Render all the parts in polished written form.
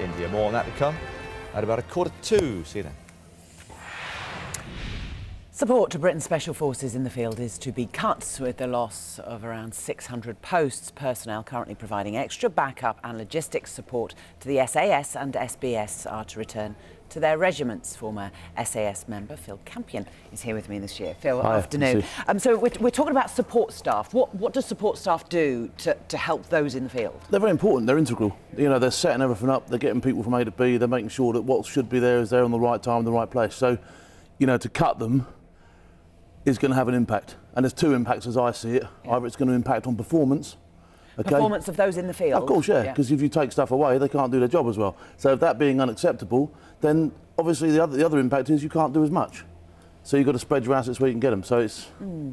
India. More on that to come at about 1:45. See you then. Support to Britain's special forces in the field is to be cut, with the loss of around 600 posts. Personnel currently providing extra backup and logistics support to the SAS and SBS are to return to their regiments. Former SAS member Phil Campion is here with me this year. Phil, Hi, afternoon. So we're talking about support staff. What does support staff do to help those in the field? They're very important. They're integral. You know, they're setting everything up. They're getting people from A to B. They're making sure that what should be there is there on the right time, in the right place. So, you know, to cut them is going to have an impact. And there's two impacts as I see it. Yeah. Either it's going to impact on performance. Okay? Performance of those in the field? Of course, yeah, because if you take stuff away, they can't do their job as well. So if that being unacceptable, then obviously the other impact is you can't do as much. So you've got to spread your assets where you can get them. So it's...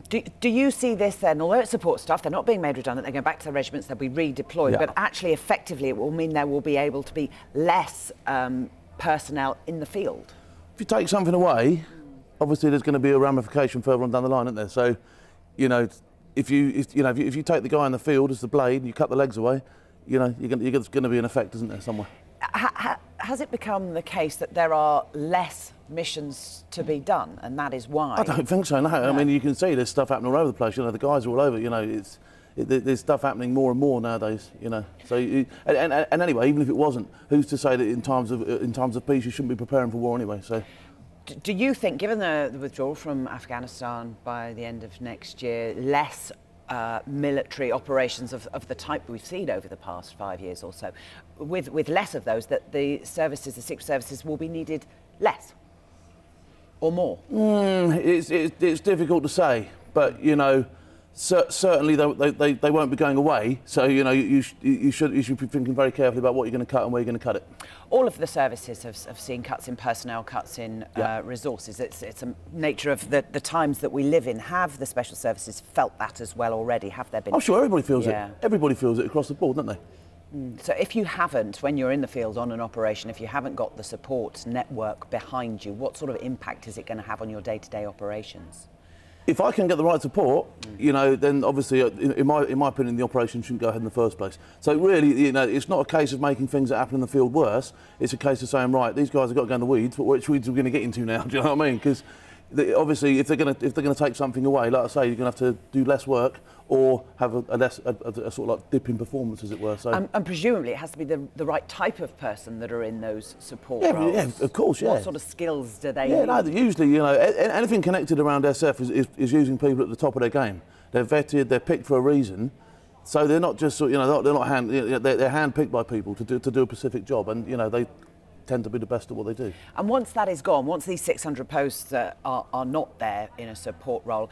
Do you see this then, although it's support staff, they're not being made redundant, they're going back to their regiments, they'll be redeployed, yeah. but actually effectively it will mean there will be able to be less personnel in the field? If you take something away, obviously there's going to be a ramification further on down the line, isn't there? So, you know, if you take the guy in the field as the blade, you cut the legs away, you know, there's going to be an effect, isn't there, somewhere? Has it become the case that there are less missions to be done, and that is why? I don't think so, no. Yeah. I mean, you can see there's stuff happening all over the place. You know, the guys are all over. You know, there's stuff happening more and more nowadays. You know, so and anyway, even if it wasn't, who's to say that in times of peace you shouldn't be preparing for war anyway? So. Do you think, given the withdrawal from Afghanistan by the end of next year, less military operations of the type we've seen over the past 5 years or so, with less of those, that the services, the secret services, will be needed less or more? It's difficult to say, but you know, certainly they won't be going away. So you know, you should be thinking very carefully about what you're going to cut and where you're going to cut it. All of the services have seen cuts in personnel, cuts in resources. It's a nature of the times that we live in. Have the special services felt that as well already? Have there been? I'm sure everybody feels it. Everybody feels it across the board, don't they? So if you haven't, when you're in the field on an operation, if you haven't got the support network behind you, what sort of impact is it going to have on your day-to-day operations? If I can get the right support, you know, then obviously, in my opinion, the operation shouldn't go ahead in the first place. So really, you know, it's not a case of making things that happen in the field worse. It's a case of saying, right, these guys have got to go in the weeds, but which weeds are we going to get into now? Do you know what I mean? Because obviously, if they're going to take something away, like I say, you're going to have to do less work or have a sort of like dip in performance, as it were. So and presumably, it has to be the right type of person that are in those support roles. Yeah, of course, yeah. What sort of skills do they need? No, usually, you know, anything connected around SF is using people at the top of their game. They're vetted, they're picked for a reason. So they're not just, you know, they're hand-picked by people to do a specific job, and you know, they tend to be the best at what they do. And once that is gone, once these 600 posts are not there in a support role,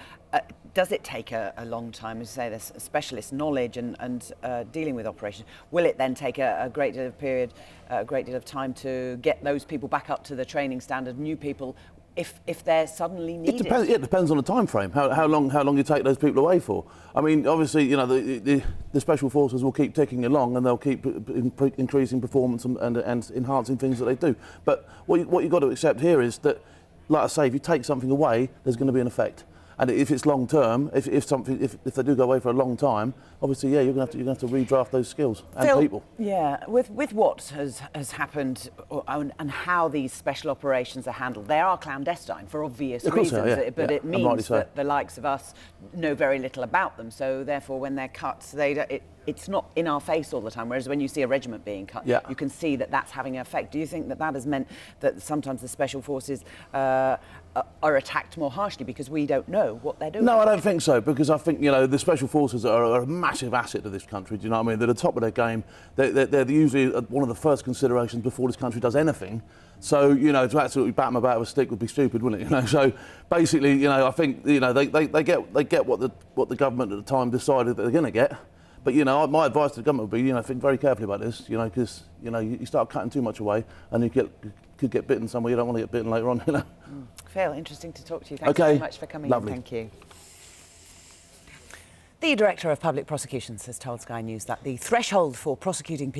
does it take a long time? As you say, there's specialist knowledge and dealing with operations. Will it then take a great deal of time to get those people back up to the training standard, new people, if they're suddenly needed? It depends on the time frame, how long you take those people away for. I mean, obviously, you know, the special forces will keep ticking along and they'll keep increasing performance and enhancing things that they do. But what you've got to accept here is that, like I say, if you take something away, there's going to be an effect. And if it's long term, if they do go away for a long time, obviously, yeah, you're going to have to redraft those skills and Phil, people. Yeah, with what has happened and how these special operations are handled, they are clandestine for obvious reasons. But it means that the likes of us know very little about them. So therefore, when they're cut, it's not in our face all the time. Whereas when you see a regiment being cut, you can see that that's having an effect. Do you think that has meant that sometimes the special forces are attacked more harshly because we don't know what they're doing? No, I don't think so, because I think, you know, the special forces are a massive asset to this country. Do you know what I mean? They're the top of their game. They're usually one of the first considerations before this country does anything. So, you know, to absolutely bat them about with a stick would be stupid, wouldn't it? You know, so basically, you know, I think, you know, they get what the government at the time decided that they're going to get. But, you know, my advice to the government would be, you know, think very carefully about this, you know, because, you know, you start cutting too much away and you could get bitten somewhere you don't want to get bitten later on, you know. Phil, interesting to talk to you. Thank you very much for coming in. Thank you. The Director of Public Prosecutions has told Sky News that the threshold for prosecuting people